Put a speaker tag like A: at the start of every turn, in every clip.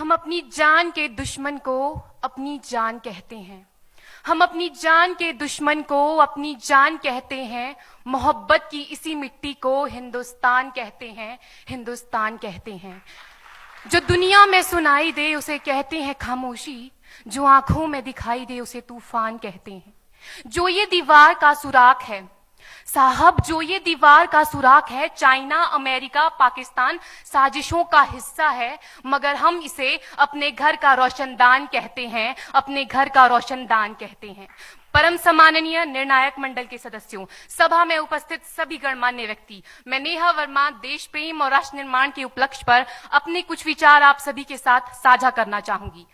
A: हम अपनी जान के दुश्मन को अपनी जान कहते हैं। हम अपनी जान के दुश्मन को अपनी जान कहते हैं। मोहब्बत की इसी मिट्टी को हिंदुस्तान कहते हैं, हिंदुस्तान कहते हैं। जो दुनिया में सुनाई दे उसे कहते हैं खामोशी, जो आंखों में दिखाई दे उसे तूफान कहते हैं। जो ये दीवार का सुराख है साहब, जो ये दीवार का सुराख है, चाइना, अमेरिका, पाकिस्तान साजिशों का हिस्सा है, मगर हम इसे अपने घर का रोशनदान कहते हैं, अपने घर का रोशनदान कहते हैं। परम सम्माननीय निर्णायक मंडल के सदस्यों, सभा में उपस्थित सभी गणमान्य व्यक्ति, मैं नेहा वर्मा देश प्रेम और राष्ट्र निर्माण के उपलक्ष्य पर अपने कुछ विचार आप सभी के साथ साझा करना चाहूंगी।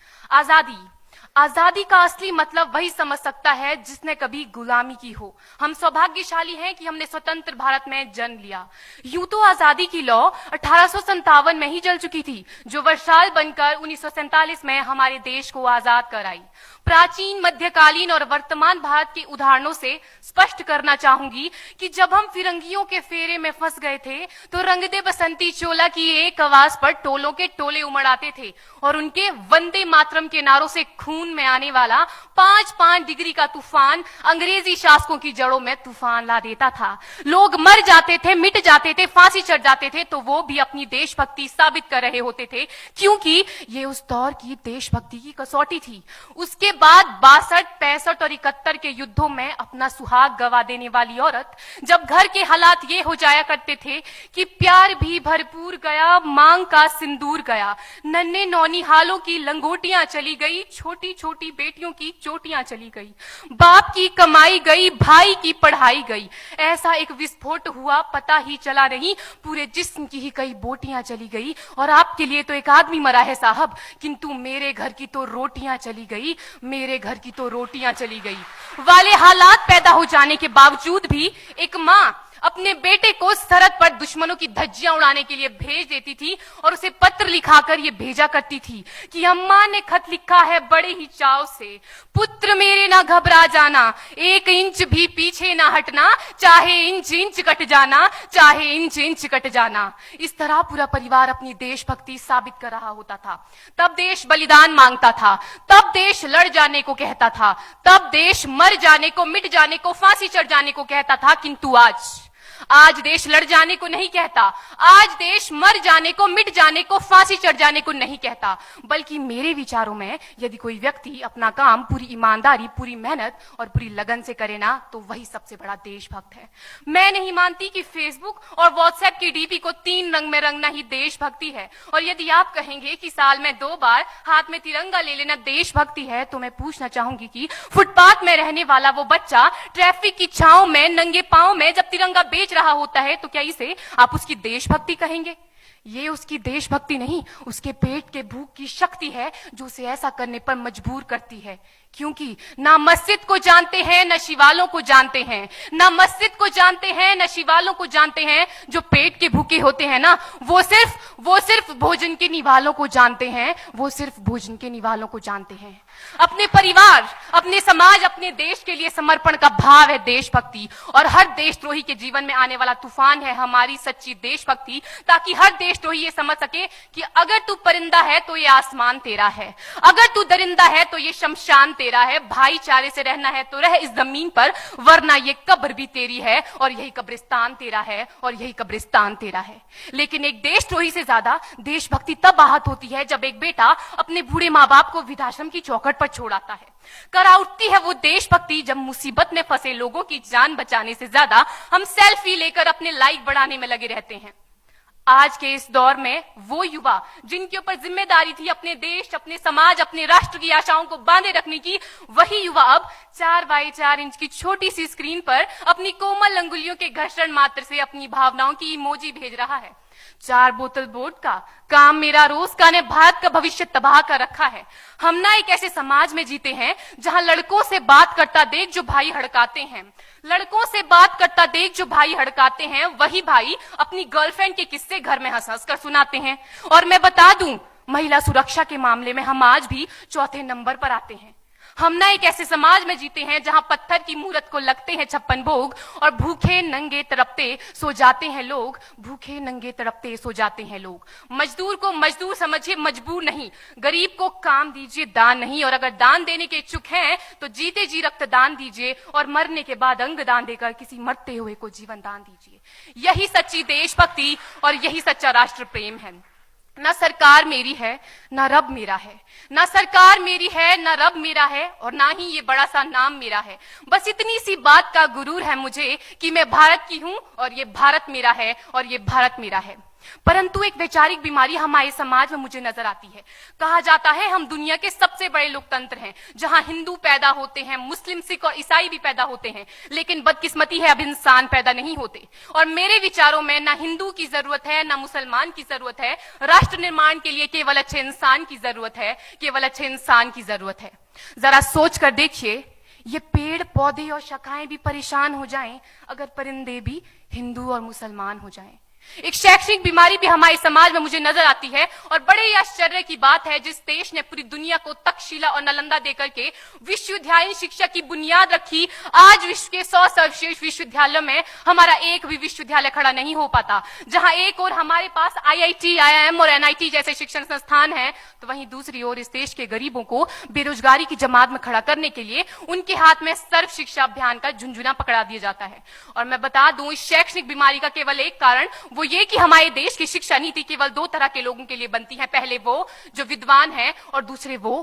A: आजादी का असली मतलब वही समझ सकता है जिसने कभी गुलामी की हो। हम सौभाग्यशाली हैं कि हमने स्वतंत्र भारत में जन्म लिया। यूं तो आजादी की लौ 1857 में ही जल चुकी थी, जो वर्षाल बनकर 1947 में हमारे देश को आजाद कराई। प्राचीन, मध्यकालीन और वर्तमान भारत के उदाहरणों से स्पष्ट करना चाहूंगी कि जब हम फिरंगियों के फेरे में फंस गए थे तो रंग दे बसंती चोला की एक आवाज पर टोलों के टोले उमड़ आते थे और उनके वंदे मातरम के नारों से खून में आने वाला 5-5 डिग्री का तूफान अंग्रेजी शासकों की जड़ों में तूफान ला देता था। लोग मर जाते थे, मिट जाते थे, फांसी चढ़ जाते थे, तो वो भी अपनी देशभक्ति साबित कर रहे होते थे, क्योंकि ये उस दौर की देशभक्ति की कसौटी थी। उसके बाद 62, 65 और 71 के युद्धों में अपना सुहाग गवा देने वाली औरत, जब घर के हालात ये हो जाया करते थे कि प्यार भी भरपूर गया, मांग का सिंदूर गया, नन्हे नौनिहालों की लंगोटियां चली गई, छोटी छोटी बेटियों की चोटियां चली गई, बाप की कमाई गई, भाई की पढ़ाई गई, ऐसा एक विस्फोट हुआ पता ही चला नहीं, पूरे जिस्म की ही कई बोटियां चली गई। और आपके लिए तो एक आदमी मरा है साहब, किंतु मेरे घर की तो रोटियां चली गई, मेरे घर की तो रोटियां चली गई वाले हालात पैदा हो जाने के बावजूद भी एक मां अपने बेटे को सरहद पर दुश्मनों की धज्जियां उड़ाने के लिए भेज देती थी और उसे पत्र लिखाकर ये भेजा करती थी कि अम्मा ने खत लिखा है बड़े ही चाव से, पुत्र मेरे ना घबरा जाना, 1 इंच भी पीछे ना हटना, चाहे इंच इंच कट जाना, चाहे इंच इंच कट जाना। इस तरह पूरा परिवार अपनी देशभक्ति साबित कर रहा होता था। तब देश बलिदान मांगता था, तब देश लड़ जाने को कहता था, तब देश मर जाने को, मिट जाने को, फांसी चढ़ जाने को कहता था। किंतु आज देश लड़ जाने को नहीं कहता, आज देश मर जाने को, मिट जाने को, फांसी चढ़ जाने को नहीं कहता, बल्कि मेरे विचारों में यदि कोई व्यक्ति अपना काम पूरी ईमानदारी, पूरी मेहनत और पूरी लगन से करे ना, तो वही सबसे बड़ा देशभक्त है। मैं नहीं मानती कि फेसबुक और व्हाट्सएप की डीपी को 3 रंग में रंगना ही देशभक्ति है। और यदि आप कहेंगे कि साल में 2 बार हाथ में तिरंगा ले लेना देशभक्ति है, तो मैं पूछना चाहूंगी कि फुटपाथ में रहने वाला वो बच्चा ट्रैफिक की छांव में नंगे पांव में जब तिरंगा बेच रहा होता है, तो क्या इसे आप उसकी देशभक्ति कहेंगे? ये उसकी देशभक्ति नहीं, उसके पेट के भूख की शक्ति है जो उसे ऐसा करने पर मजबूर करती है। क्योंकि ना मस्जिद को जानते हैं, न शिवालों को जानते हैं, ना मस्जिद को जानते हैं, न शिवालों को जानते हैं। जो पेट के भूखे होते हैं ना, वो सिर्फ भोजन के निवालों को जानते हैं, वो सिर्फ भोजन के निवालों को जानते हैं। अपने परिवार, अपने समाज, अपने देश के लिए समर्पण का भाव है देशभक्ति। और हर देशद्रोही के जीवन में आने वाला तूफान है हमारी सच्ची देशभक्ति, ताकि हर देशद्रोही ये समझ सके कि अगर तू परिंदा है तो ये आसमान तेरा है, अगर तू दरिंदा है तो ये शमशान तेरा है, भाईचारे से रहना है तो रह इस जमीन पर, वरना ये कब्र भी तेरी है और यही कब्रिस्तान तेरा है और यही कब्रिस्तान तेरा है। लेकिन एक देशद्रोही से ज्यादा देशभक्ति तब आहत होती है जब एक बेटा अपने बूढ़े माँ बाप को वृद्धाश्रम की चौखट पर छोड़ आता है। करा उठती है वो देशभक्ति जब मुसीबत में फंसे लोगों की जान बचाने से ज्यादा हम सेल्फी लेकर अपने लाइक बढ़ाने में लगे रहते हैं। आज के इस दौर में वो युवा जिनके ऊपर जिम्मेदारी थी अपने देश, अपने समाज, अपने राष्ट्र की आशाओं को बांधे रखने की, वही युवा अब 4x4 इंच की छोटी सी स्क्रीन पर अपनी कोमल अंगुलियों के घर्षण मात्र से अपनी भावनाओं की इमोजी भेज रहा है। 4 बोतल वोडका, काम मेरा रोज का ने भारत का भविष्य तबाह कर रखा है। हम ना एक ऐसे समाज में जीते हैं जहां लड़कों से बात करता देख जो भाई हड़काते हैं, लड़कों से बात करता देख जो भाई हड़काते हैं, वही भाई अपनी गर्लफ्रेंड के किस्से घर में हंस हंस कर सुनाते हैं। और मैं बता दूं, महिला सुरक्षा के मामले में हम आज भी 4थे नंबर पर आते हैं। हम ना एक ऐसे समाज में जीते हैं जहां पत्थर की मूरत को लगते हैं 56 भोग और भूखे नंगे तड़पते सो जाते हैं लोग, भूखे नंगे तड़पते सो जाते हैं लोग। मजदूर को मजदूर समझिए, मजबूर नहीं। गरीब को काम दीजिए, दान नहीं। और अगर दान देने के इच्छुक हैं तो जीते जी रक्तदान दीजिए और मरने के बाद अंग दान देकर किसी मरते हुए को जीवन दान दीजिए। यही सच्ची देशभक्ति और यही सच्चा राष्ट्र प्रेम है। ना सरकार मेरी है ना रब मेरा है, ना सरकार मेरी है ना रब मेरा है, और ना ही ये बड़ा सा नाम मेरा है। बस इतनी सी बात का गुरूर है मुझे कि मैं भारत की हूं और ये भारत मेरा है और ये भारत मेरा है। परंतु एक वैचारिक बीमारी हमारे समाज में मुझे नजर आती है। कहा जाता है हम दुनिया के सबसे बड़े लोकतंत्र हैं, जहां हिंदू पैदा होते हैं, मुस्लिम, सिख और ईसाई भी पैदा होते हैं, लेकिन बदकिस्मती है अब इंसान पैदा नहीं होते। और मेरे विचारों में ना हिंदू की जरूरत है ना मुसलमान की जरूरत है। राष्ट्र निर्माण के लिए केवल अच्छे इंसान की जरूरत है, केवल अच्छे इंसान की जरूरत है। जरा सोच कर देखिए, ये पेड़ पौधे और शाखाएं भी परेशान हो जाएं अगर परिंदे भी हिंदू और मुसलमान हो जाएं। एक शैक्षणिक बीमारी भी हमारे समाज में मुझे नजर आती है, और बड़े ही आश्चर्य की बात है जिस देश ने पूरी दुनिया को तक्षशिला और नालंदा देकर के विश्वविद्यालय शिक्षा की बुनियाद रखी, आज विश्व के 100 सर्वश्रेष्ठ विश्वविद्यालयों में हमारा एक भी विश्वविद्यालय खड़ा नहीं हो पाता। जहां एक और हमारे पास IIT, IIM और NIT जैसे शिक्षण संस्थान हैं, तो वहीं दूसरी ओर इस देश के गरीबों को बेरोजगारी की जमात में खड़ा करने के लिए उनके हाथ में सर्व शिक्षा अभियान का झुंझुना पकड़ा दिया जाता है। और मैं बता दूं, इस शैक्षणिक बीमारी का केवल एक कारण वो ये कि हमारे देश की शिक्षा नीति केवल 2 तरह के लोगों के लिए बनती है। पहले वो जो विद्वान हैं और दूसरे वो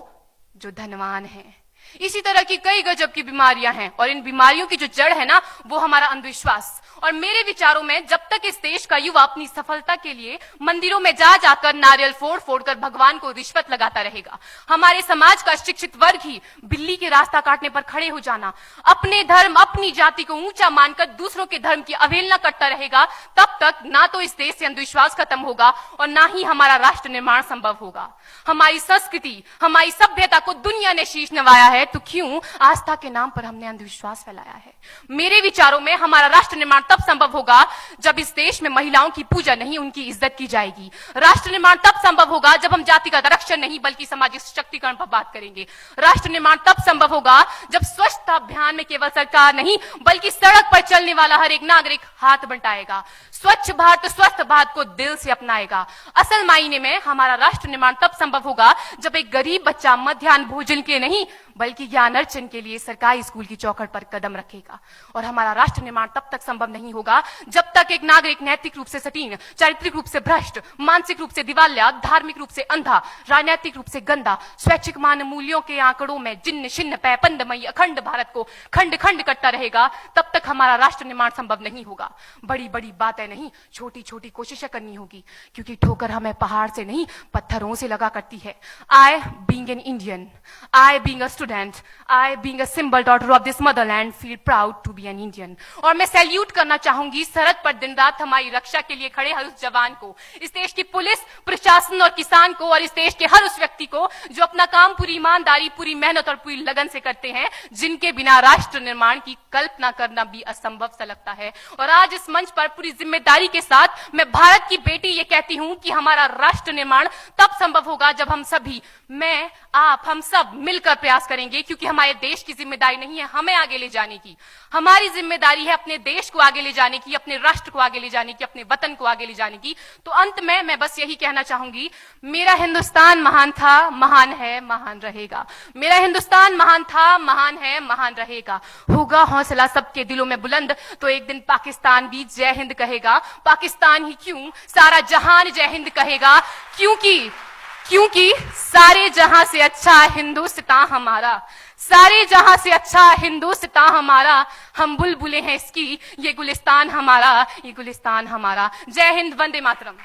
A: जो धनवान हैं। इसी तरह की कई गजब की बीमारियां हैं, और इन बीमारियों की जो जड़ है ना, वो हमारा अंधविश्वास। और मेरे विचारों में जब तक इस देश का युवा अपनी सफलता के लिए मंदिरों में जा जाकर नारियल फोड़ फोड़ कर भगवान को रिश्वत लगाता रहेगा, हमारे समाज का शिक्षित वर्ग ही बिल्ली के रास्ता काटने पर खड़े हो जाना, अपने धर्म अपनी जाति को ऊंचा मानकर दूसरों के धर्म की अवहेलना करता रहेगा, तब तक ना तो इस देश से अंधविश्वास खत्म होगा और ना ही हमारा राष्ट्र निर्माण संभव होगा। हमारी संस्कृति, हमारी सभ्यता को दुनिया ने शीश नवाया है, तो क्यों आस्था के नाम पर हमने अंधविश्वास फैलाया है? मेरे विचारों में हमारा राष्ट्र निर्माण तब संभव होगा जब इस देश में महिलाओं की पूजा नहीं, उनकी इज्जत की जाएगी। राष्ट्र निर्माण तब संभव होगा जब हम जातिगत आरक्षण नहीं बल्कि सामाजिक सशक्तिकरण पर बात करेंगे। राष्ट्र निर्माण तब संभव होगा जब स्वच्छता अभियान में केवल सरकार नहीं बल्कि सड़क पर चलने वाला हर एक नागरिक हाथ बंटाएगा, स्वच्छ भारत स्वस्थ भारत को दिल से अपनाएगा। असल मायने में हमारा राष्ट्र निर्माण तब संभव होगा जब एक गरीब बच्चा मध्याह्न भोजन के नहीं बल्कि ज्ञान अर्जन के लिए सरकारी स्कूल की चौखट पर कदम रखेगा। और हमारा राष्ट्र निर्माण तब तक संभव नहीं होगा जब तक एक नागरिक नैतिक रूप से सटीन, चारित्रिक रूप से भ्रष्ट, मानसिक रूप से दिवालिया, धार्मिक रूप से अंधा, राजनीतिक रूप से गंदा, स्वैच्छिक मान मूल्यों के आंकड़ों में जिन्न शिन्न पैपंदमयी अखंड भारत को खंड खंड करता रहेगा, तब तक हमारा राष्ट्र निर्माण संभव नहीं होगा। बड़ी बड़ी बातें नहीं, छोटी छोटी कोशिशें करनी होगी, क्योंकि ठोकर हमें पहाड़ से नहीं पत्थरों से लगा करती है। I being an Indian, I being a student, I being a symbol daughter of this motherland feel proud to be an Indian। और मैं सैल्यूट करना चाहूंगी सरहद पर दिन रात हमारी रक्षा के लिए खड़े हर उस जवान को, इस देश की पुलिस, प्रशासन और किसान को, और इस देश के हर उस व्यक्ति को जो अपना काम पूरी ईमानदारी, पूरी मेहनत और पूरी लगन से करते हैं, जिनके बिना राष्ट्र निर्माण की कल्पना करना भी असंभव सा लगता है। और आज इस मंच पर पूरी जिम्मेदारी के साथ मैं भारत की बेटी ये कहती हूं कि हमारा राष्ट्र निर्माण तब संभव होगा जब हम सभी, मैं, आप, हम सब मिलकर प्रयास करेंगे, क्योंकि हमारे देश की जिम्मेदारी नहीं है हमें आगे ले जाने की, हमारी जिम्मेदारी है अपने देश को आगे ले जाने की, अपने राष्ट्र को आगे ले जाने की, अपने वतन को आगे ले जाने की। तो अंत में मैं बस यही कहना चाहूंगी, मेरा हिंदुस्तान महान था, महान है, महान रहेगा। मेरा हिंदुस्तान महान था, महान है, महान रहेगा। होगा हौसला सबके दिलों में बुलंद तो एक दिन पाकिस्तान भी जय हिंद कहेगा। पाकिस्तान ही क्यों, सारा जहान जय हिंद कहेगा, क्योंकि सारे जहां से अच्छा हिंदुस्तान हमारा, सारे जहां से अच्छा हिंदुस्तान हमारा, हम बुलबुलें हैं इसकी, ये गुलिस्तान हमारा, ये गुलिस्तान हमारा। जय हिंद, वंदे मातरम।